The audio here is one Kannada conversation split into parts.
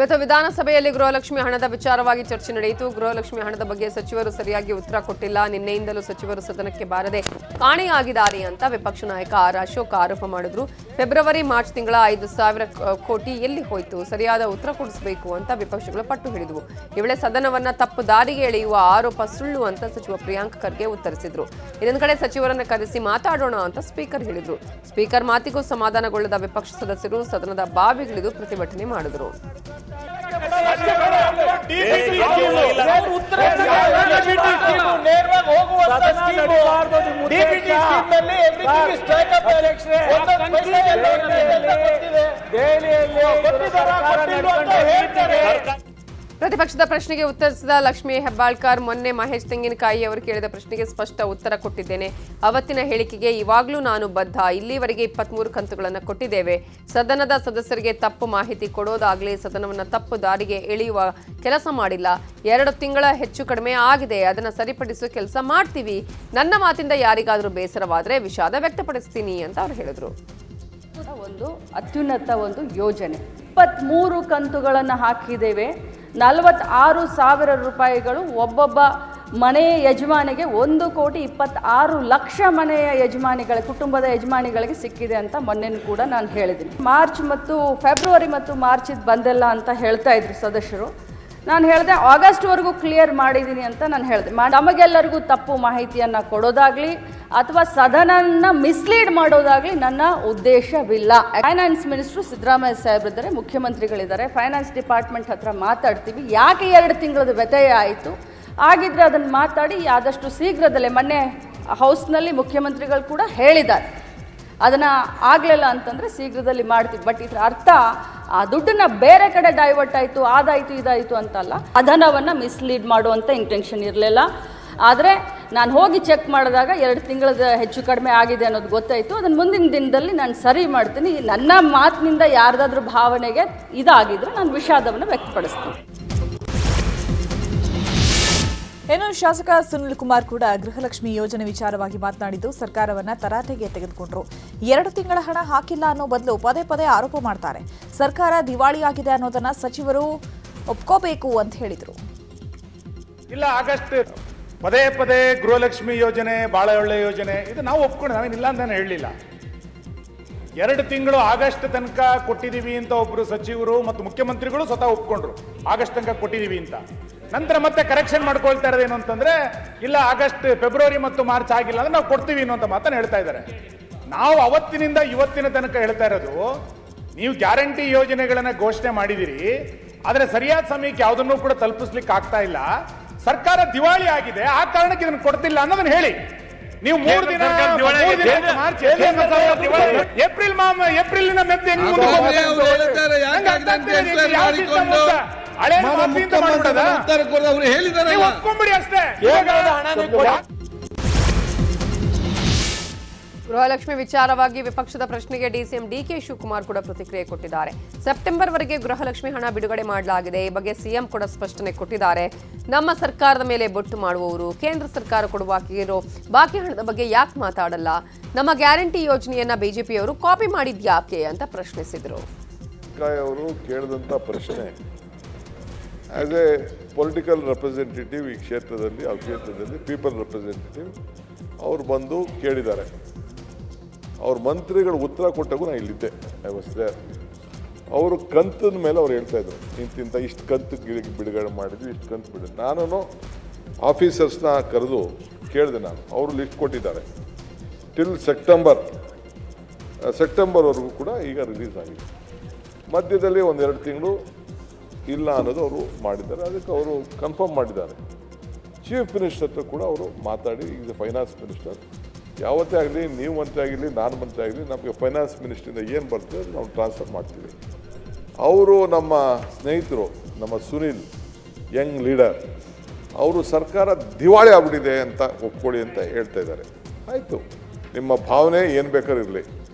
ಇವತ್ತು ವಿಧಾನಸಭೆಯಲ್ಲಿ ಗೃಹಲಕ್ಷ್ಮಿ ಹಣದ ವಿಚಾರವಾಗಿ ಚರ್ಚೆ ನಡೆಯಿತು. ಗೃಹಲಕ್ಷ್ಮಿ ಹಣದ ಬಗ್ಗೆ ಸಚಿವರು ಸರಿಯಾಗಿ ಉತ್ತರ ಕೊಟ್ಟಿಲ್ಲ. ನಿನ್ನೆಯಿಂದಲೂ ಸಚಿವರು ಸದನಕ್ಕೆ ಬಾರದೆ ಕಾಣೆಯಾಗಿದ್ದಾರೆ ಅಂತ ವಿಪಕ್ಷ ನಾಯಕ ಆರ್ ಅಶೋಕ್ ಆರೋಪ ಮಾಡಿದ್ರು. ಫೆಬ್ರವರಿ ಮಾರ್ಚ್ ತಿಂಗಳ 5,000 ಕೋಟಿ ಎಲ್ಲಿ ಹೋಯಿತು, ಸರಿಯಾದ ಉತ್ತರ ಕೊಡಿಸಬೇಕು ಅಂತ ವಿಪಕ್ಷಗಳು ಪಟ್ಟು ಹಿಡಿದವು. ಈ ವೇಳೆ ಸದನವನ್ನ ತಪ್ಪು ದಾರಿಗೆ ಎಳೆಯುವ ಆರೋಪ ಸುಳ್ಳು ಅಂತ ಸಚಿವ ಪ್ರಿಯಾಂಕ್ ಖರ್ಗೆ ಉತ್ತರಿಸಿದ್ರು. ಇನ್ನೊಂದು ಕಡೆ ಸಚಿವರನ್ನ ಕರೆಸಿ ಮಾತಾಡೋಣ ಅಂತ ಸ್ಪೀಕರ್ ಹೇಳಿದ್ರು. ಸ್ಪೀಕರ್ ಮಾತಿಗೂ ಸಮಾಧಾನಗೊಳ್ಳದ ವಿಪಕ್ಷ ಸದಸ್ಯರು ಸದನದ ಬಾವಿಗಿಳಿದು ಪ್ರತಿಭಟನೆ ಮಾಡಿದ್ರು. ಪ್ರತಿಪಕ್ಷದ ಪ್ರಶ್ನೆಗೆ ಉತ್ತರಿಸಿದ ಲಕ್ಷ್ಮೀ ಹೆಬ್ಬಾಳ್ಕರ್, ಮೊನ್ನೆ ಮಹೇಶ್ ತೆಂಗಿನಕಾಯಿ ಅವರು ಕೇಳಿದ ಪ್ರಶ್ನೆಗೆ ಸ್ಪಷ್ಟ ಉತ್ತರ ಕೊಟ್ಟಿದ್ದೇನೆ. ಅವತ್ತಿನ ಹೇಳಿಕೆಗೆ ಇವಾಗಲೂ ನಾನು ಬದ್ಧ. ಇಲ್ಲಿವರೆಗೆ 23 ಕಂತುಗಳನ್ನು ಕೊಟ್ಟಿದ್ದೇವೆ. ಸದನದ ಸದಸ್ಯರಿಗೆ ತಪ್ಪು ಮಾಹಿತಿ ಕೊಡೋದಾಗ್ಲಿ, ಸದನವನ್ನು ತಪ್ಪು ದಾರಿಗೆ ಎಳೆಯುವ ಕೆಲಸ ಮಾಡಿಲ್ಲ. 2 ತಿಂಗಳ ಹೆಚ್ಚು ಕಡಿಮೆ ಆಗಿದೆ, ಅದನ್ನು ಸರಿಪಡಿಸುವ ಕೆಲಸ ಮಾಡ್ತೀವಿ. ನನ್ನ ಮಾತಿಂದ ಯಾರಿಗಾದರೂ ಬೇಸರವಾದರೆ ವಿಷಾದ ವ್ಯಕ್ತಪಡಿಸ್ತೀನಿ ಅಂತ ಅವ್ರು ಹೇಳಿದ್ರು. ಒಂದು ಅತ್ಯುನ್ನತ ಒಂದು ಯೋಜನೆ 23 ಕಂತುಗಳನ್ನು ಹಾಕಿದ್ದೇವೆ. 46,000 ರೂಪಾಯಿಗಳು ಒಬ್ಬೊಬ್ಬ ಮನೆಯ ಯಜಮಾನಿಗೆ 1,26,00,000 ಮನೆಯ ಯಜಮಾನಿಗಳ ಕುಟುಂಬದ ಯಜಮಾನಿಗಳಿಗೆ ಸಿಕ್ಕಿದೆ ಅಂತ ಮೊನ್ನೆ ಕೂಡ ನಾನು ಹೇಳಿದ್ದೀನಿ. ಮಾರ್ಚ್ ಮತ್ತು ಫೆಬ್ರವರಿ ಮತ್ತು ಮಾರ್ಚ್ ಇದು ಬಂದಿಲ್ಲ ಅಂತ ಹೇಳ್ತಾ ಇದ್ರು ಸದಸ್ಯರು. ನಾನು ಹೇಳಿದೆ ಆಗಸ್ಟ್ವರೆಗೂ ಕ್ಲಿಯರ್ ಮಾಡಿದ್ದೀನಿ ಅಂತ ನಾನು ಹೇಳಿದೆ. ನಮಗೆಲ್ಲರಿಗೂ ತಪ್ಪು ಮಾಹಿತಿಯನ್ನು ಕೊಡೋದಾಗಲಿ ಅಥವಾ ಸದನನ ಮಿಸ್ಲೀಡ್ ಮಾಡೋದಾಗಲಿ ನನ್ನ ಉದ್ದೇಶವಿಲ್ಲ. ಫೈನಾನ್ಸ್ ಮಿನಿಸ್ಟ್ರು ಸಿದ್ದರಾಮಯ್ಯ ಸಾಹೇಬ್ರಿದ್ದಾರೆ, ಮುಖ್ಯಮಂತ್ರಿಗಳಿದ್ದಾರೆ. ಫೈನಾನ್ಸ್ ಡಿಪಾರ್ಟ್ಮೆಂಟ್ ಹತ್ರ ಮಾತಾಡ್ತೀವಿ, ಯಾಕೆ 2 ತಿಂಗಳದ ವ್ಯತ್ಯಯ ಆಯಿತು, ಆಗಿದ್ರೆ ಅದನ್ನು ಮಾತಾಡಿ ಆದಷ್ಟು ಶೀಘ್ರದಲ್ಲೇ. ಮೊನ್ನೆ ಹೌಸ್ನಲ್ಲಿ ಮುಖ್ಯಮಂತ್ರಿಗಳು ಕೂಡ ಹೇಳಿದ್ದಾರೆ, ಅದನ್ನು ಆಗಲಿಲ್ಲ ಅಂತಂದರೆ ಶೀಘ್ರದಲ್ಲಿ ಮಾಡ್ತೀವಿ. ಬಟ್ ಇದರ ಅರ್ಥ ಆ ದುಡ್ಡನ್ನು ಬೇರೆ ಕಡೆ ಡೈವರ್ಟ್ ಆಯಿತು, ಅದಾಯಿತು ಇದಾಯಿತು ಅಂತಲ್ಲ. ಸದನವನ್ನು ಮಿಸ್ಲೀಡ್ ಮಾಡುವಂಥ ಇಂಟೆನ್ಷನ್ ಇರಲಿಲ್ಲ. ಆದರೆ ನಾನು ಹೋಗಿ ಚೆಕ್ ಮಾಡಿದಾಗ 2 ತಿಂಗಳದ ಹೆಚ್ಚು ಕಡಿಮೆ ಆಗಿದೆ ಅನ್ನೋದು ಗೊತ್ತಾಯಿತು. ಅದನ್ನು ಮುಂದಿನ ದಿನದಲ್ಲಿ ನಾನು ಸರಿ ಮಾಡ್ತೀನಿ. ನನ್ನ ಮಾತಿನಿಂದ ಯಾರ್ದಾದ್ರೂ ಭಾವನೆಗೆ ಇದಾಗಿದ್ರೆ ನಾನು ವಿಷಾದವನ್ನು ವ್ಯಕ್ತಪಡಿಸ್ತೀನಿ. ಏನು ಶಾಸಕ ಸುನಿಲ್ ಕುಮಾರ್ ಕೂಡ ಗೃಹಲಕ್ಷ್ಮಿ ಯೋಜನೆ ವಿಚಾರವಾಗಿ ಮಾತನಾಡಿದ್ದು ಸರ್ಕಾರವನ್ನ ತರಾಟೆಗೆ ತೆಗೆದುಕೊಂಡ್ರು. 2 ತಿಂಗಳ ಹಣ ಹಾಕಿಲ್ಲ ಅನ್ನೋ ಬದಲು ಪದೇ ಪದೇ ಆರೋಪ ಮಾಡ್ತಾರೆ. ಸರ್ಕಾರ ದಿವಾಳಿಯಾಗಿದೆ ಅನ್ನೋದನ್ನ ಸಚಿವರು ಒಪ್ಕೋಬೇಕು ಅಂತ ಹೇಳಿದ್ರು. ಇಲ್ಲ, ಆಗಸ್ಟ್ ಪದೇ ಪದೇ ಗೃಹಲಕ್ಷ್ಮಿ ಯೋಜನೆ ಬಹಳ ಒಳ್ಳೆ ಯೋಜನೆ, ಇದು ನಾವು ಒಪ್ಕೊಂಡು ನಾವೇನಿಲ್ಲ ಅಂತ ನಾನು ಹೇಳಲಿಲ್ಲ. 2 ತಿಂಗಳು ಆಗಸ್ಟ್ ತನಕ ಕೊಟ್ಟಿದ್ದೀವಿ ಅಂತ ಒಬ್ಬರು ಸಚಿವರು ಮತ್ತು ಮುಖ್ಯಮಂತ್ರಿಗಳು ಸ್ವತಃ ಒಪ್ಕೊಂಡ್ರು, ಆಗಸ್ಟ್ ತನಕ ಕೊಟ್ಟಿದ್ದೀವಿ ಅಂತ. ನಂತರ ಮತ್ತೆ ಕರೆಕ್ಷನ್ ಮಾಡ್ಕೊಳ್ತಾ ಇರೋದೇನು ಅಂತಂದ್ರೆ, ಇಲ್ಲ ಆಗಸ್ಟ್ ಫೆಬ್ರವರಿ ಮತ್ತು ಮಾರ್ಚ್ ಆಗಿಲ್ಲ ಅಂದ್ರೆ ನಾವು ಕೊಡ್ತೀವಿ ಅನ್ನೋ ಮಾತನ್ನು ಹೇಳ್ತಾ ಇದ್ದಾರೆ. ನಾವು ಅವತ್ತಿನಿಂದ ಇವತ್ತಿನ ತನಕ ಹೇಳ್ತಾ ಇರೋದು, ನೀವು ಗ್ಯಾರಂಟಿ ಯೋಜನೆಗಳನ್ನ ಘೋಷಣೆ ಮಾಡಿದಿರಿ, ಆದರೆ ಸರಿಯಾದ ಸಮಯಕ್ಕೆ ಯಾವುದನ್ನೂ ಕೂಡ ತಲುಪಿಸ್ಲಿಕ್ಕೆ ಆಗ್ತಾ ಇಲ್ಲ. ಸರ್ಕಾರ ದಿವಾಳಿ ಆಗಿದೆ, ಆ ಕಾರಣಕ್ಕೆ ಇದನ್ನು ಕೊಡ್ತಿಲ್ಲ ಅನ್ನೋದನ್ನ ಹೇಳಿ. ನೀವು 3 ದಿನ ಮಾರ್ಚ್ ಏಪ್ರಿಲ್ ಮೆತ್ತೆ ಒಪ್ಕೊಂಡ್ಬಿಡಿ ಅಷ್ಟೇ. ಗೃಹಲಕ್ಷ್ಮಿ ವಿಚಾರವಾಗಿ ವಿಪಕ್ಷದ ಪ್ರಶ್ನೆಗೆ ಡಿಸಿಎಂ ಡಿಕೆ ಶಿವಕುಮಾರ್ ಕೂಡ ಪ್ರತಿಕ್ರಿಯೆ ಕೊಟ್ಟಿದ್ದಾರೆ. ಸೆಪ್ಟೆಂಬರ್ವರೆಗೆ ಗೃಹಲಕ್ಷ್ಮಿ ಹಣ ಬಿಡುಗಡೆ ಮಾಡಲಾಗಿದೆ. ಈ ಬಗ್ಗೆ ಸಿಎಂ ಕೂಡ ಸ್ಪಷ್ಟನೆ ಕೊಟ್ಟಿದ್ದಾರೆ. ನಮ್ಮ ಸರ್ಕಾರದ ಮೇಲೆ ಬೊಟ್ಟು ಮಾಡುವವರು ಕೇಂದ್ರ ಸರ್ಕಾರ ಕೊಡುವ ಬಾಕಿ ಹಣದ ಬಗ್ಗೆ ಯಾಕೆ ಮಾತಾಡಲ್ಲ, ನಮ್ಮ ಗ್ಯಾರಂಟಿ ಯೋಜನೆಯನ್ನ ಬಿಜೆಪಿಯವರು ಕಾಪಿ ಮಾಡಿದ್ಯಾಕೆ ಅಂತ ಪ್ರಶ್ನಿಸಿದ್ರು. ಅವರು ಕೇಳಿದಂಥ ಪ್ರಶ್ನೆ ಆಸ್ ಎ ಪೊಲಿಟಿಕಲ್ ರೆಪ್ರೆಸೆಂಟೇಟಿವ್ ಈ ಕ್ಷೇತ್ರದಲ್ಲಿ, ಆ ಕ್ಷೇತ್ರದಲ್ಲಿ ಪೀಪಲ್ ರೆಪ್ರೆಸೆಂಟೇಟಿವ್ ಅವ್ರು ಬಂದು ಕೇಳಿದ್ದಾರೆ. ಅವ್ರ ಮಂತ್ರಿಗಳು ಉತ್ತರ ಕೊಟ್ಟಾಗೂ ನಾನು ಇಲ್ಲಿದ್ದೆ, ಐ ವಾಸ್ ದೇರ್. ಅವರು ಕಂತಿನ ಮೇಲೆ ಅವ್ರು ಹೇಳ್ತಾ ಇದ್ರು, ಇಂತಿಂತ ಇಷ್ಟು ಕಂತು ಬಿಡುಗಡೆ ಮಾಡಿದ್ವಿ, ಇಷ್ಟು ಕಂತು ಬಿಡುಗಡೆ. ನಾನು ಆಫೀಸರ್ಸ್ನ ಕರೆದು ಕೇಳಿದೆ, ಅವರು ಲಿಸ್ಟ್ ಕೊಟ್ಟಿದ್ದಾರೆ. ಟಿಲ್ ಸೆಪ್ಟೆಂಬರ್ವರೆಗೂ ಕೂಡ ಈಗ ರಿಲೀಸ್ ಆಗಿದೆ. ಮಧ್ಯದಲ್ಲಿ 1-2 ತಿಂಗಳು ಇಲ್ಲ ಅನ್ನೋದು ಅವರು ಮಾಡಿದ್ದಾರೆ. ಅದಕ್ಕೆ ಅವರು ಕನ್ಫರ್ಮ್ ಮಾಡಿದ್ದಾರೆ. ಚೀಫ್ ಮಿನಿಸ್ಟರ್ ಹತ್ರ ಕೂಡ ಅವರು ಮಾತಾಡಿ, ಈಗ ಫೈನಾನ್ಸ್ ಮಿನಿಸ್ಟರ್ ಯಾವತ್ತೇ ಆಗಲಿ, ನೀವು ಮಂತ್ರಿ ಆಗಿರಲಿ, ನಾನು ಮಂತ್ರಿ ಆಗಲಿ, ನಮಗೆ ಫೈನಾನ್ಸ್ ಮಿನಿಸ್ಟ್ರಿಂದ ಏನು ಬರ್ತದೆ ನಾವು ಟ್ರಾನ್ಸ್ಫರ್ ಮಾಡ್ತೀವಿ. ಅವರು ನಮ್ಮ ಸ್ನೇಹಿತರು, ನಮ್ಮ ಸುನಿಲ್ ಯಂಗ್ ಲೀಡರ್, ಅವರು ಸರ್ಕಾರ ದಿವಾಳಿ ಆಗ್ಬಿಟ್ಟಿದೆ ಅಂತ ಒಪ್ಕೊಳ್ಳಿ ಅಂತ ಹೇಳ್ತಾ ಇದ್ದಾರೆ. ಆಯಿತು, ನಿಮ್ಮ ಭಾವನೆ ಏನು ಬೇಕಾದ್ರೂ ಇರಲಿ.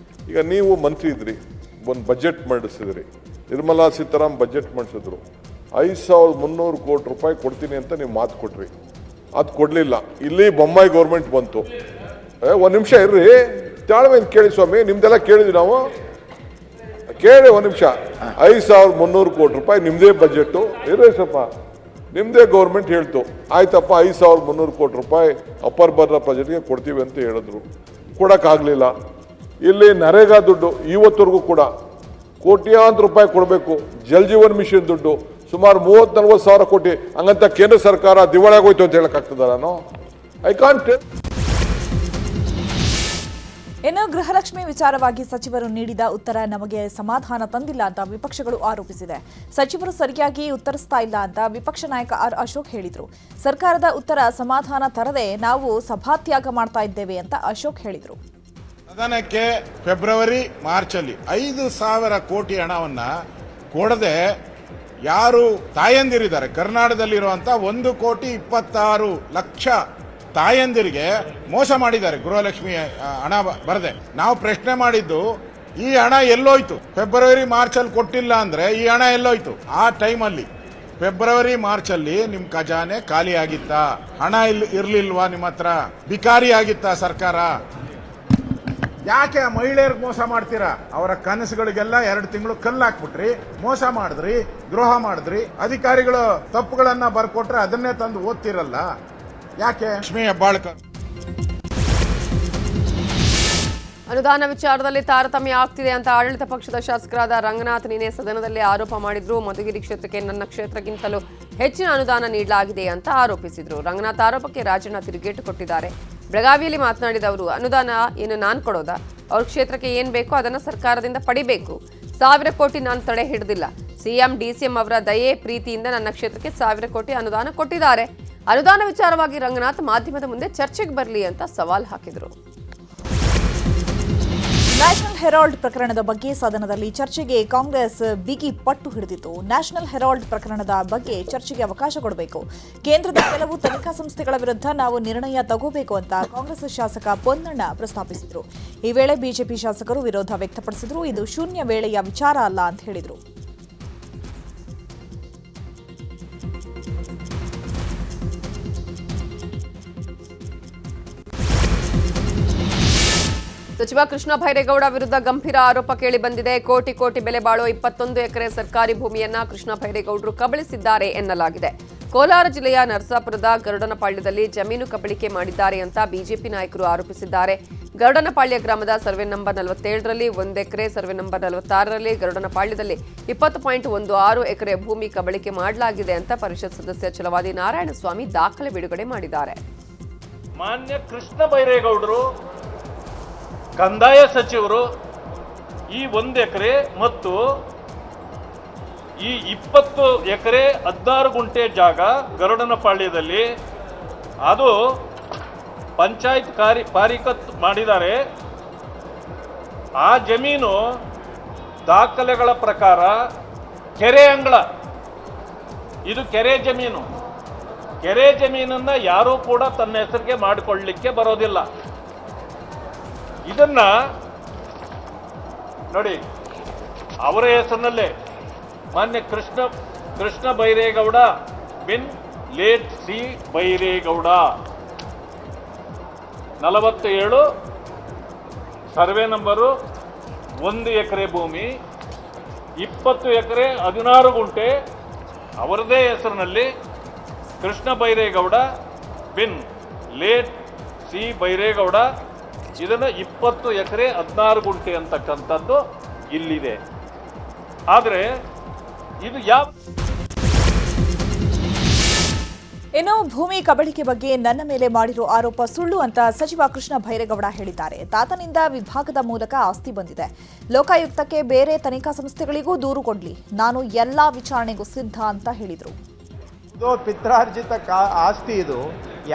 ಈಗ ನೀವು ಮಂತ್ರಿ ಇದ್ರಿ, ಒಂದು ಬಜೆಟ್ ಮಂಡಿಸಿದ್ರಿ, ನಿರ್ಮಲಾ ಸೀತಾರಾಮನ್ ಬಜೆಟ್ ಮಾಡಿಸಿದ್ರು, 5,300 ಕೋಟಿ ರೂಪಾಯಿ ಕೊಡ್ತೀನಿ ಅಂತ ನೀವು ಮಾತು ಕೊಟ್ರಿ, ಅದು ಕೊಡಲಿಲ್ಲ. ಇಲ್ಲಿ ಬೊಮ್ಮಾಯಿ ಗೌರ್ಮೆಂಟ್ ಬಂತು. 1 ನಿಮಿಷ ಇರ್ರಿ, ತಾಳ್ಮೆಯಿಂದ ಕೇಳಿ ಸ್ವಾಮಿ, ನಿಮ್ದೆಲ್ಲ ಕೇಳಿದ್ವಿ ನಾವು. ಕೇಳಿ ಒಂದು ನಿಮಿಷ. 5,300 ಕೋಟಿ ರೂಪಾಯಿ ನಿಮ್ಮದೇ ಬಜೆಟು ಇರೇಸಪ್ಪ, ನಿಮ್ಮದೇ ಗೌರ್ಮೆಂಟ್ ಹೇಳ್ತು, ಆಯ್ತಪ್ಪ 5,300 ಕೋಟಿ ರೂಪಾಯಿ ಅಪ್ಪರ್ ಬರ್ನರ್ ಪ್ರಾಜೆಕ್ಟ್ಗೆ ಕೊಡ್ತೀವಿ ಅಂತ ಹೇಳಿದ್ರು, ಕೊಡೋಕ್ಕಾಗಲಿಲ್ಲ. ಇಲ್ಲಿ ನರೇಗಾ ದುಡ್ಡು ಇವತ್ತವರೆಗೂ ಕೂಡ ಕೋಟ್ಯಾಂತರ ರೂಪಾಯಿ ಕೊಡಬೇಕು. ಜಲ್ ಜೀವನ್ ಮಿಷನ್ ದುಡ್ಡು ಸುಮಾರು 30-40 ಸಾವಿರ ಕೋಟಿ, ಹಂಗಂತ ಕೇಂದ್ರ ಸರ್ಕಾರ ದಿವಾಳಿಯಾಗೋಯ್ತು ಅಂತ ಹೇಳಕ್ಕಾಗ್ತದ? ನಾನು ಐ ಕಾಂಟ್. ಇನ್ನು ಗೃಹಲಕ್ಷ್ಮಿ ವಿಚಾರವಾಗಿ ಸಚಿವರು ನೀಡಿದ ಉತ್ತರ ನಮಗೆ ಸಮಾಧಾನ ತಂದಿಲ್ಲ ಅಂತ ವಿಪಕ್ಷಗಳು ಆರೋಪಿಸಿದೆ. ಸಚಿವರು ಸರಿಯಾಗಿ ಉತ್ತರಿಸ್ತಾ ಇಲ್ಲ ಅಂತ ವಿಪಕ್ಷ ನಾಯಕ ಆರ್ ಅಶೋಕ್ ಹೇಳಿದರು. ಸರ್ಕಾರದ ಉತ್ತರ ಸಮಾಧಾನ ತರದೆ ನಾವು ಸಭಾತ್ಯಾಗ ಮಾಡ್ತಾ ಇದ್ದೇವೆ ಅಂತ ಅಶೋಕ್ ಹೇಳಿದರು. ಸದನಕ್ಕೆ ಫೆಬ್ರವರಿ ಮಾರ್ಚಲ್ಲಿ 5,000 ಕೋಟಿ ಹಣವನ್ನ ಕೊಡದೆ ಯಾರು ತಾಯಂದಿರಿದ್ದಾರೆ ಕರ್ನಾಟಕದಲ್ಲಿರುವಂತ 1,26,00,000 ತಾಯಂದಿರಿಗೆ ಮೋಸ ಮಾಡಿದ್ದಾರೆ ಗೃಹಲಕ್ಷ್ಮಿ ಹಣ ಬರದೆ. ನಾವು ಪ್ರಶ್ನೆ ಮಾಡಿದ್ದು ಈ ಹಣ ಎಲ್ಲೋಯ್ತು? ಫೆಬ್ರವರಿ ಮಾರ್ಚಲ್ಲಿ ಕೊಟ್ಟಿಲ್ಲ ಅಂದ್ರೆ ಈ ಹಣ ಎಲ್ಲೋಯ್ತು? ಆ ಟೈಮಲ್ಲಿ ಫೆಬ್ರವರಿ ಮಾರ್ಚಲ್ಲಿ ನಿಮ್ ಖಜಾನೆ ಖಾಲಿ ಆಗಿತ್ತಾ? ಹಣ ಇರ್ಲಿಲ್ವಾ ನಿಮ್ಮ ಹತ್ರ? ಬಿಕಾರಿ ಆಗಿತ್ತಾ ಸರ್ಕಾರ? ಯಾಕೆ ಮಹಿಳೆಯರಿಗೆ ಮೋಸ ಮಾಡ್ತೀರಾ? ಅವರ ಕನಸುಗಳಿಗೆಲ್ಲ 2 ತಿಂಗಳು ಕಲ್ಲು ಹಾಕ್ಬಿಟ್ರಿ, ಮೋಸ ಮಾಡಿದ್ರಿ, ದ್ರೋಹ ಮಾಡಿದ್ರಿ. ಅಧಿಕಾರಿಗಳು ತಪ್ಪುಗಳನ್ನ ಬರ್ಕೊಟ್ರೆ ಅದನ್ನೇ ತಂದು ಓದ್ತಿರಲ್ಲ ಯಾಕೆ? ಲಕ್ಷ್ಮೀ ಹೆಬ್ಬಾಳ್ಕರ್ ಅನುದಾನ ವಿಚಾರದಲ್ಲಿ ತಾರತಮ್ಯ ಆಗ್ತಿದೆ ಅಂತ ಆಡಳಿತ ಪಕ್ಷದ ಶಾಸಕರಾದ ರಂಗನಾಥ್ ನಿನ್ನೆ ಸದನದಲ್ಲಿ ಆರೋಪ ಮಾಡಿದ್ರು. ಮಧುಗಿರಿ ಕ್ಷೇತ್ರಕ್ಕೆ ನನ್ನ ಕ್ಷೇತ್ರಕ್ಕಿಂತಲೂ ಹೆಚ್ಚಿನ ಅನುದಾನ ನೀಡಲಾಗಿದೆ ಅಂತ ಆರೋಪಿಸಿದ್ರು. ರಂಗನಾಥ್ ಆರೋಪಕ್ಕೆ ರಾಜಣ್ಣ ತಿರುಗೇಟು ಕೊಟ್ಟಿದ್ದಾರೆ. ಬೆಳಗಾವಿಯಲ್ಲಿ ಮಾತನಾಡಿದ ಅವರು, ಅನುದಾನ ಏನು ನಾನು ಕೊಡೋದಾ? ಅವ್ರ ಕ್ಷೇತ್ರಕ್ಕೆ ಏನ್ ಬೇಕೋ ಅದನ್ನ ಸರ್ಕಾರದಿಂದ ಪಡಿಬೇಕು. 1,000 ಕೋಟಿ ನಾನು ತಡೆ ಹಿಡಿದಿಲ್ಲ. ಸಿಎಂ ಡಿಸಿಎಂ ಅವರ ದಯೆ ಪ್ರೀತಿಯಿಂದ ನನ್ನ ಕ್ಷೇತ್ರಕ್ಕೆ 1,000 ಕೋಟಿ ಅನುದಾನ ಕೊಟ್ಟಿದ್ದಾರೆ. ಅನುದಾನ ವಿಚಾರವಾಗಿ ರಂಗನಾಥ್ ಮಾಧ್ಯಮದ ಮುಂದೆ ಚರ್ಚೆಗೆ ಬರಲಿ ಅಂತ ಸವಾಲ್ ಹಾಕಿದರು. ನ್ಯಾಷನಲ್ ಹೆರಾಲ್ಡ್ ಪ್ರಕರಣದ ಬಗ್ಗೆ ಸದನದಲ್ಲಿ ಚರ್ಚೆಗೆ ಕಾಂಗ್ರೆಸ್ ಬಿಗಿ ಪಟ್ಟು ಹಿಡಿದಿತ್ತು. ನ್ಯಾಷನಲ್ ಹೆರಾಲ್ಡ್ ಪ್ರಕರಣದ ಬಗ್ಗೆ ಚರ್ಚೆಗೆ ಅವಕಾಶ ಕೊಡಬೇಕು. ಕೇಂದ್ರದ ಕೆಲವು ತನಿಖಾ ಸಂಸ್ಥೆಗಳ ವಿರುದ್ಧ ನಾವು ನಿರ್ಣಯ ತಗೋಬೇಕು ಅಂತ ಕಾಂಗ್ರೆಸ್ ಶಾಸಕ ಪೊನ್ನಣ್ಣ ಪ್ರಸ್ತಾಪಿಸಿದರು. ಈ ವೇಳೆ ಬಿಜೆಪಿ ಶಾಸಕರು ವಿರೋಧ ವ್ಯಕ್ತಪಡಿಸಿದ್ರು. ಇದು ಶೂನ್ಯ ವೇಳೆಯ ವಿಚಾರ ಅಲ್ಲ ಅಂತ ಹೇಳಿದರು. ಸಚಿವ ಕೃಷ್ಣ ಬೈರೇಗೌಡ ವಿರುದ್ಧ ಗಂಭೀರ ಆರೋಪ ಕೇಳಿ ಬಂದಿದೆ. ಕೋಟಿ ಕೋಟಿ ಬೆಲೆ ಬಾಳೋ 21 ಎಕರೆ ಸರ್ಕಾರಿ ಭೂಮಿಯನ್ನ ಕೃಷ್ಣ ಬೈರೇಗೌಡರು ಕಬಳಿಸಿದ್ದಾರೆ ಎನ್ನಲಾಗಿದೆ. ಕೋಲಾರ ಜಿಲ್ಲೆಯ ನರಸಾಪುರದ ಗರುಡನಪಾಳ್ಯದಲ್ಲಿ ಜಮೀನು ಕಬಳಿಕೆ ಮಾಡಿದ್ದಾರೆ ಅಂತ ಬಿಜೆಪಿ ನಾಯಕರು ಆರೋಪಿಸಿದ್ದಾರೆ. ಗರುಡನಪಾಳ್ಯ ಗ್ರಾಮದ ಸರ್ವೆ ನಂಬರ್ 47ರಲ್ಲಿ 1 ಎಕರೆ, ಸರ್ವೆ ನಂಬರ್ 46ರಲ್ಲಿ ಗರುಡನಪಾಳ್ಯದಲ್ಲಿ 20.16 ಎಕರೆ ಭೂಮಿ ಕಬಳಿಕೆ ಮಾಡಲಾಗಿದೆ ಅಂತ ಪರಿಷತ್ ಸದಸ್ಯ ಛಲವಾದಿ ನಾರಾಯಣಸ್ವಾಮಿ ದಾಖಲೆ ಬಿಡುಗಡೆ ಮಾಡಿದ್ದಾರೆ. ಮಾನ್ಯ ಕೃಷ್ಣ ಬೈರೇಗೌಡರು ಕಂದಾಯ ಸಚಿವರು ಈ 1 ಎಕರೆ ಮತ್ತು ಈ 20 ಎಕರೆ 16 ಗುಂಟೆ ಜಾಗ ಗರುಡನಪಾಳ್ಯದಲ್ಲಿ ಅದು ಪಂಚಾಯತ್ ಪಾರಿಕತ್ ಮಾಡಿದ್ದಾರೆ. ಆ ಜಮೀನು ದಾಖಲೆಗಳ ಪ್ರಕಾರ ಕೆರೆ ಅಂಗಳ, ಇದು ಕೆರೆ ಜಮೀನು. ಕೆರೆ ಜಮೀನನ್ನ ಯಾರೂ ಕೂಡ ತನ್ನ ಹೆಸರಿಗೆ ಮಾಡಿಕೊಳ್ಳಲಿಕ್ಕೆ ಬರೋದಿಲ್ಲ. ಇದನ್ನ ನೋಡಿ, ಅವರ ಹೆಸರಿನಲ್ಲೇ ಮಾನ್ಯ ಕೃಷ್ಣ ಬೈರೇಗೌಡ ಬಿನ್ late C Byregowda 47 survey number 1 ಎಕರೆ ಭೂಮಿ 20 ಎಕರೆ 16 ಗುಂಟೆ ಅವರದೇ ಹೆಸರಿನಲ್ಲಿ ಕೃಷ್ಣ ಬೈರೇಗೌಡ ಬಿನ್ ಲೇಟ್ ಸಿ ಬೈರೇಗೌಡ ಇದನ್ನ 20 ಎಕರೆ 16 ಗುಂಟೆ ಅಂತಕ್ಕಂಥದ್ದು ಇಲ್ಲಿದೆ. ಆದರೆ ಇದು ಯಾವ ಇನ್ನು ಭೂಮಿ ಕಬಳಿಕೆ ಬಗ್ಗೆ ನನ್ನ ಮೇಲೆ ಮಾಡಿರೋ ಆರೋಪ ಸುಳ್ಳು ಅಂತ ಸಚಿವ ಕೃಷ್ಣ ಬೈರೇಗೌಡ ಹೇಳಿದ್ದಾರೆ. ತಾತನಿಂದ ವಿಭಾಗದ ಮೂಲಕ ಆಸ್ತಿ ಬಂದಿದೆ. ಲೋಕಾಯುಕ್ತಕ್ಕೆ ಬೇರೆ ತನಿಖಾ ಸಂಸ್ಥೆಗಳಿಗೂ ದೂರು ಕೊಡ್ಲಿ, ನಾನು ಎಲ್ಲಾ ವಿಚಾರಣೆಗೂ ಸಿದ್ಧ ಅಂತ ಹೇಳಿದರು. ಇದು ಪಿತ್ರಾರ್ಜಿತ ಆಸ್ತಿ. ಇದು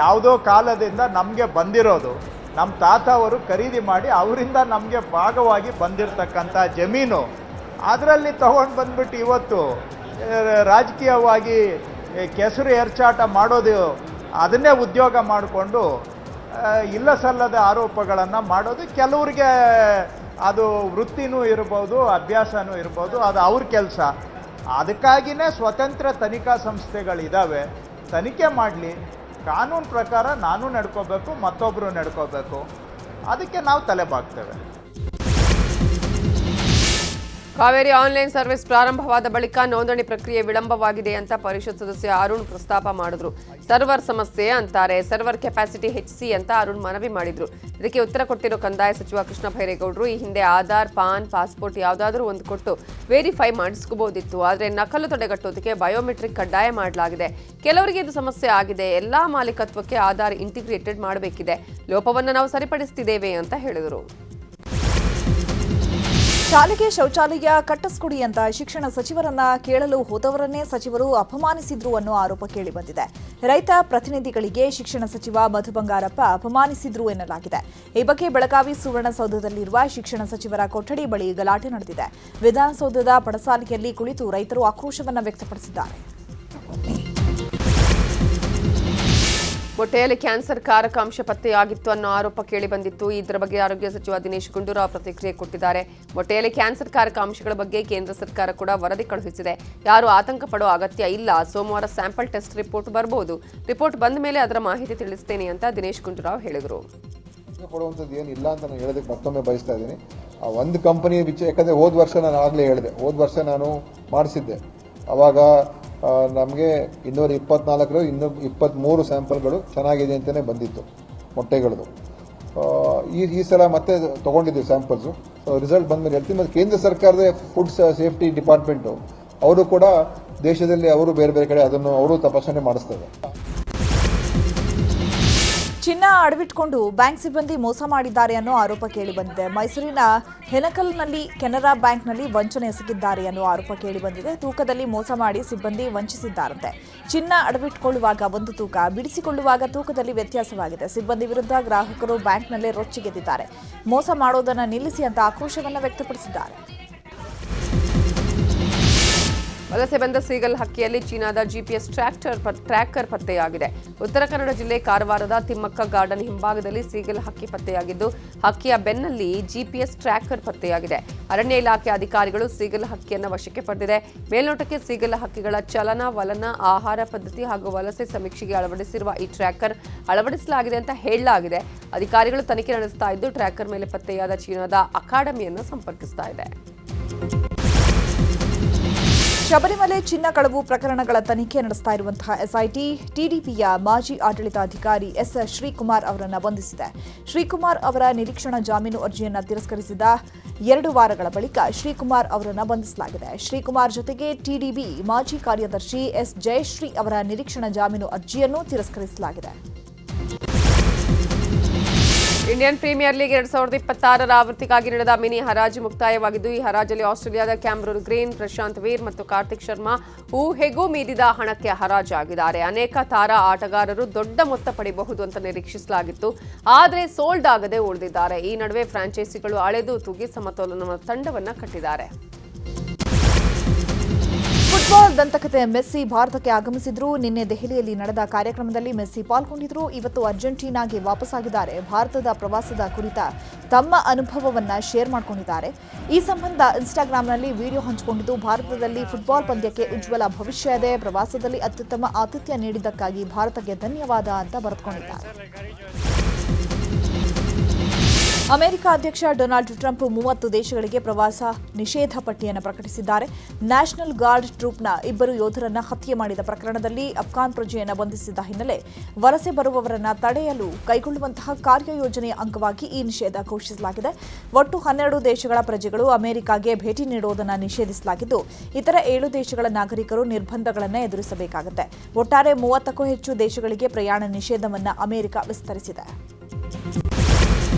ಯಾವುದೋ ಕಾಲದಿಂದ ನಮಗೆ ಬಂದಿರೋದು. ನಮ್ಮ ತಾತ ಅವರು ಖರೀದಿ ಮಾಡಿ ಅವರಿಂದ ನಮಗೆ ಭಾಗವಾಗಿ ಬಂದಿರತಕ್ಕಂಥ ಜಮೀನು. ಅದರಲ್ಲಿ ತಗೊಂಡು ಬಂದ್ಬಿಟ್ಟು ಇವತ್ತು ರಾಜಕೀಯವಾಗಿ ಕೆಸರು ಎರಚಾಟ ಮಾಡೋದು, ಅದನ್ನೇ ಉದ್ಯೋಗ ಮಾಡಿಕೊಂಡು ಇಲ್ಲ ಸಲ್ಲದ ಆರೋಪಗಳನ್ನು ಮಾಡೋದು. ಕೆಲವ್ರಿಗೆ ಅದು ವೃತ್ತಿನೂ ಇರ್ಬೋದು, ಅಭ್ಯಾಸನೂ ಇರ್ಬೋದು, ಅದು ಅವ್ರ ಕೆಲಸ. ಅದಕ್ಕಾಗಿಯೇ ಸ್ವತಂತ್ರ ತನಿಖಾ ಸಂಸ್ಥೆಗಳಿದ್ದಾವೆ. ತನಿಖೆ ಮಾಡಲಿ, ಕಾನೂನು ಪ್ರಕಾರ ನಾನು ನಡ್ಕೋಬೇಕು, ಮತ್ತೊಬ್ಬರು ನಡ್ಕೋಬೇಕು. ಅದಕ್ಕೆ ನಾವು ತಲೆ ಬಾಗ್ತೇವೆ. ಕಾವೇರಿ ಆನ್ಲೈನ್ ಸರ್ವಿಸ್ ಪ್ರಾರಂಭವಾದ ಬಳಿಕ ನೋಂದಣಿ ಪ್ರಕ್ರಿಯೆ ವಿಳಂಬವಾಗಿದೆ ಅಂತ ಪರಿಷತ್ ಸದಸ್ಯ ಅರುಣ್ ಪ್ರಸ್ತಾಪ ಮಾಡಿದ್ರು. ಸರ್ವರ್ ಸಮಸ್ಯೆ ಅಂತಾರೆ. ಸರ್ವರ್ ಕೆಪಾಸಿಟಿ ಹೆಚ್ಚಿಸಿ ಅಂತ ಅರುಣ್ ಮನವಿ ಮಾಡಿದ್ರು. ಇದಕ್ಕೆ ಉತ್ತರ ಕೊಟ್ಟಿರೋ ಕಂದಾಯ ಸಚಿವ ಕೃಷ್ಣ ಭೈರೇಗೌಡರು, ಈ ಹಿಂದೆ ಆಧಾರ್, ಪಾನ್, ಪಾಸ್ಪೋರ್ಟ್ ಯಾವುದಾದ್ರೂ ಒಂದು ಕೊಟ್ಟು ವೆರಿಫೈ ಮಾಡಿಸ್ಕೋಬಹುದಿತ್ತು. ಆದರೆ ನಕಲು ತಡೆಗಟ್ಟೋದಕ್ಕೆ ಬಯೋಮೆಟ್ರಿಕ್ ಕಡ್ಡಾಯ ಮಾಡಲಾಗಿದೆ. ಕೆಲವರಿಗೆ ಇದು ಸಮಸ್ಯೆ ಆಗಿದೆ. ಎಲ್ಲಾ ಮಾಲೀಕತ್ವಕ್ಕೆ ಆಧಾರ್ ಇಂಟಿಗ್ರೇಟೆಡ್ ಮಾಡಬೇಕಿದೆ. ಲೋಪವನ್ನು ನಾವು ಸರಿಪಡಿಸುತ್ತಿದ್ದೇವೆ ಅಂತ ಹೇಳಿದರು. ಶಾಲೆಗೆ ಶೌಚಾಲಯ ಕಟ್ಟಿಸ್ಕೊಡಿ ಅಂತ ಶಿಕ್ಷಣ ಸಚಿವರನ್ನ ಕೇಳಲು ಹೋದವರನ್ನೇ ಸಚಿವರು ಅಪಮಾನಿಸಿದ್ರು ಅನ್ನೋ ಆರೋಪ ಕೇಳಿಬಂದಿದೆ. ರೈತ ಪ್ರತಿನಿಧಿಗಳಿಗೆ ಶಿಕ್ಷಣ ಸಚಿವ ಮಧು ಬಂಗಾರಪ್ಪ ಅಪಮಾನಿಸಿದ್ರು ಎನ್ನಲಾಗಿದೆ. ಈ ಬಗ್ಗೆ ಬೆಳಗಾವಿ ಸುವರ್ಣಸೌಧದಲ್ಲಿರುವ ಶಿಕ್ಷಣ ಸಚಿವರ ಕೊಠಡಿ ಬಳಿ ಗಲಾಟೆ ನಡೆದಿದೆ. ವಿಧಾನಸೌಧದ ಪಡಸಾಲೆಯಲ್ಲಿ ಕುಳಿತು ರೈತರು ಆಕ್ರೋಶವನ್ನು ವ್ಯಕ್ತಪಡಿಸಿದ್ದಾರೆ. ಮೊಟ್ಟೆಯಲ್ಲಿ ಕ್ಯಾನ್ಸರ್ ಕಾರಕ ಅಂಶ ಪತ್ತೆಯಾಗಿತ್ತು ಅನ್ನೋ ಆರೋಪ ಕೇಳಿಬಂದಿತ್ತು. ಇದರ ಬಗ್ಗೆ ಆರೋಗ್ಯ ಸಚಿವ ದಿನೇಶ್ ಗುಂಡೂರಾವ್ ಪ್ರತಿಕ್ರಿಯೆ ಕೊಟ್ಟಿದ್ದಾರೆ. ಮೊಟ್ಟೆಯಲ್ಲಿ ಕ್ಯಾನ್ಸರ್ ಕಾರಕ ಅಂಶಗಳ ಬಗ್ಗೆ ಕೇಂದ್ರ ಸರ್ಕಾರ ಕೂಡ ವರದಿ ಕಳುಹಿಸಿದೆ. ಯಾರು ಆತಂಕ ಪಡೋ ಅಗತ್ಯ ಇಲ್ಲ. ಸೋಮವಾರ ಸ್ಯಾಂಪಲ್ ಟೆಸ್ಟ್ ರಿಪೋರ್ಟ್ ಬರಬಹುದು. ರಿಪೋರ್ಟ್ ಬಂದ ಮೇಲೆ ಅದರ ಮಾಹಿತಿ ತಿಳಿಸ್ತೇನೆ ಅಂತ ದಿನೇಶ್ ಗುಂಡೂರಾವ್ ಹೇಳಿದರು. ಪಡುವಂಥದ್ದು ಏನಿಲ್ಲ ಅಂತ ನಾನು ಹೇಳೋದಕ್ಕೆ ಮತ್ತೊಮ್ಮೆ ಬಯಸ್ತಾ ಇದ್ದೀನಿ. ಆ ಒಂದು ಕಂಪನಿ ಯಾಕಂದರೆ ಹೋದ ವರ್ಷ ನಾನು ಆಗಲೇ ಹೇಳಿದೆ, ಹೋದ ವರ್ಷ ನಾನು ಮಾಡಿಸಿದ್ದೆ. ಆವಾಗ ನಮಗೆ 224 223 ಸ್ಯಾಂಪಲ್ಗಳು ಚೆನ್ನಾಗಿದೆ ಅಂತಲೇ ಬಂದಿತ್ತು ಮೊಟ್ಟೆಗಳದು. ಈ ಸಲ ಮತ್ತೆ ತೊಗೊಂಡಿದ್ದೀವಿ ಸ್ಯಾಂಪಲ್ಸು. ರಿಸಲ್ಟ್ ಬಂದಮೇಲೆ ಹೇಳ್ತೀನಿ. ಮತ್ತು ಕೇಂದ್ರ ಸರ್ಕಾರದ ಫುಡ್ ಸೇಫ್ಟಿ ಡಿಪಾರ್ಟ್ಮೆಂಟು ಅವರು ಕೂಡ ದೇಶದಲ್ಲಿ ಅವರು ಬೇರೆ ಬೇರೆ ಕಡೆ ಅದನ್ನು ಅವರು ತಪಾಸಣೆ ಮಾಡಿಸ್ತಾರೆ. ಚಿನ್ನ ಅಡವಿಟ್ಕೊಂಡು ಬ್ಯಾಂಕ್ ಸಿಬ್ಬಂದಿ ಮೋಸ ಮಾಡಿದ್ದಾರೆ ಅನ್ನೋ ಆರೋಪ ಕೇಳಿಬಂದಿದೆ. ಮೈಸೂರಿನ ಹೆನಕಲ್ನಲ್ಲಿ ಕೆನರಾ ಬ್ಯಾಂಕ್ನಲ್ಲಿ ವಂಚನೆ ಎಸಗಿದ್ದಾರೆ ಅನ್ನೋ ಆರೋಪ ಕೇಳಿಬಂದಿದೆ. ತೂಕದಲ್ಲಿ ಮೋಸ ಮಾಡಿ ಸಿಬ್ಬಂದಿ ವಂಚಿಸಿದ್ದಾರಂತೆ. ಚಿನ್ನ ಅಡವಿಟ್ಕೊಳ್ಳುವಾಗ ಒಂದು ತೂಕ, ಬಿಡಿಸಿಕೊಳ್ಳುವಾಗ ತೂಕದಲ್ಲಿ ವ್ಯತ್ಯಾಸವಾಗಿದೆ. ಸಿಬ್ಬಂದಿ ವಿರುದ್ಧ ಗ್ರಾಹಕರು ಬ್ಯಾಂಕ್ನಲ್ಲೇ ರೊಚ್ಚಿಗೆದ್ದಿದ್ದಾರೆ. ಮೋಸ ಮಾಡೋದನ್ನು ನಿಲ್ಲಿಸಿ ಅಂತ ಆಕ್ರೋಶವನ್ನು ವ್ಯಕ್ತಪಡಿಸಿದ್ದಾರೆ. ವಲಸೆ ಬಂದ ಸೀಗಲ್ ಹಕ್ಕಿಯಲ್ಲಿ ಚೀನಾದ ಜಿಪಿಎಸ್ ಟ್ರ್ಯಾಕರ್ ಪತ್ತೆಯಾಗಿದೆ. ಉತ್ತರ ಕನ್ನಡ ಜಿಲ್ಲೆ ಕಾರವಾರದ ತಿಮ್ಮಕ್ಕ ಗಾರ್ಡನ್ ಹಿಂಭಾಗದಲ್ಲಿ ಸೀಗಲ್ ಹಕ್ಕಿ ಪತ್ತೆಯಾಗಿದ್ದು, ಹಕ್ಕಿಯ ಬೆನ್ನಲ್ಲಿ ಜಿಪಿಎಸ್ ಟ್ರ್ಯಾಕರ್ ಪತ್ತೆಯಾಗಿದೆ. ಅರಣ್ಯ ಇಲಾಖೆ ಅಧಿಕಾರಿಗಳು ಸೀಗಲ್ ಹಕ್ಕಿಯನ್ನು ವಶಕ್ಕೆ ಪಡೆದಿದೆ. ಮೇಲ್ನೋಟಕ್ಕೆ ಸೀಗಲ್ ಹಕ್ಕಿಗಳ ಚಲನ ವಲನ, ಆಹಾರ ಪದ್ಧತಿ ಹಾಗೂ ವಲಸೆ ಸಮೀಕ್ಷೆಗೆ ಅಳವಡಿಸಿರುವ ಈ ಟ್ರ್ಯಾಕರ್ ಅಳವಡಿಸಲಾಗಿದೆ ಅಂತ ಹೇಳಲಾಗಿದೆ. ಅಧಿಕಾರಿಗಳು ತನಿಖೆ ನಡೆಸ್ತಾ ಇದ್ದು, ಟ್ರ್ಯಾಕರ್ ಮೇಲೆ ಪತ್ತೆಯಾದ ಚೀನಾದ ಅಕಾಡೆಮಿಯನ್ನು ಸಂಪರ್ಕಿಸ್ತಾ ಇದೆ. ಶಬರಿಮಲೆ ಚಿನ್ನ ಕಳವು ಪ್ರಕರಣಗಳ ತನಿಖೆ ನಡೆಸ್ತಾ ಇರುವಂತಹ ಎಸ್ಐಟಿ ಟಿಡಿಪಿಯ ಮಾಜಿ ಆಡಳಿತಾಧಿಕಾರಿ ಎಸ್ ಶ್ರೀಕುಮಾರ್ ಅವರನ್ನು ಬಂಧಿಸಿದೆ. ಶ್ರೀಕುಮಾರ್ ಅವರ ನಿರೀಕ್ಷಣಾ ಜಾಮೀನು ಅರ್ಜಿಯನ್ನು ತಿರಸ್ಕರಿಸಿದ 2 ವಾರಗಳ ಬಳಿಕ ಶ್ರೀಕುಮಾರ್ ಅವರನ್ನು ಬಂಧಿಸಲಾಗಿದೆ. ಶ್ರೀಕುಮಾರ್ ಜೊತೆಗೆ ಟಿಡಿಬಿ ಮಾಜಿ ಕಾರ್ಯದರ್ಶಿ ಎಸ್ ಜಯಶ್ರೀ ಅವರ ನಿರೀಕ್ಷಣಾ ಜಾಮೀನು ಅರ್ಜಿಯನ್ನು ತಿರಸ್ಕರಿಸಲಾಗಿದೆ. ಇಂಡಿಯನ್ ಪ್ರೀಮಿಯರ್ ಲೀಗ್ 2026ರ ಆವೃತ್ತಿಗಾಗಿ ನಡೆದ ಮಿನಿ ಹರಾಜು ಮುಕ್ತಾಯವಾಗಿದ್ದು, ಈ ಹರಾಜಲ್ಲಿ ಆಸ್ಟ್ರೇಲಿಯಾದ ಕ್ಯಾಮ್ರೂನ್ ಗ್ರೀನ್, ಪ್ರಶಾಂತ್ ವೀರ್ ಮತ್ತು ಕಾರ್ತಿಕ್ ಶರ್ಮಾ ಊಹೆಗೂ ಮೀರಿದ ಹಣಕ್ಕೆ ಹರಾಜಾಗಿದ್ದಾರೆ. ಅನೇಕ ತಾರಾ ಆಟಗಾರರು ದೊಡ್ಡ ಮೊತ್ತ ಪಡೆಯಬಹುದು ಅಂತ ನಿರೀಕ್ಷಿಸಲಾಗಿತ್ತು, ಆದರೆ ಸೋಲ್ಡ್ ಆಗದೆ ಉಳಿದಿದ್ದಾರೆ. ಈ ನಡುವೆ ಫ್ರಾಂಚೈಸಿಗಳು ಅಳೆದು ತೂಗಿ ಸಮತೋಲನ ತಂಡವನ್ನು ಕಟ್ಟಿದ್ದಾರೆ. ಫುಟ್ಬಾಲ್ ದಂತಕತೆ ಮೆಸ್ಸಿ ಭಾರತಕ್ಕೆ ಆಗಮಿಸಿದ್ರು. ನಿನ್ನೆ ದೆಹಲಿಯಲ್ಲಿ ನಡೆದ ಕಾರ್ಯಕ್ರಮದಲ್ಲಿ ಮೆಸ್ಸಿ ಪಾಲ್ಗೊಂಡಿದ್ರು. ಇವತ್ತು ಅರ್ಜೆಂಟೀನಾಗೆ ವಾಪಸ್ಸಾಗಿದ್ದಾರೆ. ಭಾರತದ ಪ್ರವಾಸದ ಕುರಿತ ತಮ್ಮ ಅನುಭವವನ್ನು ಶೇರ್ ಮಾಡಿಕೊಂಡಿದ್ದಾರೆ. ಈ ಸಂಬಂಧ ಇನ್ಸ್ಟಾಗ್ರಾಂನಲ್ಲಿ ವಿಡಿಯೋ ಹಂಚಿಕೊಂಡಿದ್ದು, ಭಾರತದಲ್ಲಿ ಫುಟ್ಬಾಲ್ ಪಂದ್ಯಕ್ಕೆ ಉಜ್ವಲ ಭವಿಷ್ಯ ಇದೆ. ಪ್ರವಾಸದಲ್ಲಿ ಅತ್ಯುತ್ತಮ ಆತಿಥ್ಯ ನೀಡಿದ್ದಕ್ಕಾಗಿ ಭಾರತಕ್ಕೆ ಧನ್ಯವಾದ ಅಂತ ಬರೆದುಕೊಂಡಿದ್ದಾರೆ. ಅಮೆರಿಕ ಅಧ್ಯಕ್ಷ ಡೊನಾಲ್ಡ್ ಟ್ರಂಪ್ 30 ದೇಶಗಳಿಗೆ ಪ್ರವಾಸ ನಿಷೇಧ ಪಟ್ಟಿಯನ್ನು ಪ್ರಕಟಿಸಿದ್ದಾರೆ. ನ್ಯಾಷನಲ್ ಗಾರ್ಡ್ ಟ್ರೂಪ್ನ 2 ಯೋಧರನ್ನು ಹತ್ಯೆ ಮಾಡಿದ ಪ್ರಕರಣದಲ್ಲಿ ಅಫ್ಘಾನ್ ಪ್ರಜೆಯನ್ನು ಬಂಧಿಸಿದ ಹಿನ್ನೆಲೆ ವಲಸೆ ಬರುವವರನ್ನು ತಡೆಯಲು ಕೈಗೊಳ್ಳುವಂತಹ ಕಾರ್ಯಯೋಜನೆಯ ಅಂಗವಾಗಿ ಈ ನಿಷೇಧ ಘೋಷಿಸಲಾಗಿದೆ. ಒಟ್ಟು 12 ದೇಶಗಳ ಪ್ರಜೆಗಳು ಅಮೆರಿಕಾಗೆ ಭೇಟಿ ನೀಡುವುದನ್ನು ನಿಷೇಧಿಸಲಾಗಿದ್ದು, ಇತರ 7 ದೇಶಗಳ ನಾಗರಿಕರು ನಿರ್ಬಂಧಗಳನ್ನು ಎದುರಿಸಬೇಕಾಗುತ್ತೆ. ಒಟ್ಟಾರೆ 30ಕ್ಕೂ ಹೆಚ್ಚು ದೇಶಗಳಿಗೆ ಪ್ರಯಾಣ ನಿಷೇಧವನ್ನು ಅಮೆರಿಕ ವಿಸ್ತರಿಸಿದೆ.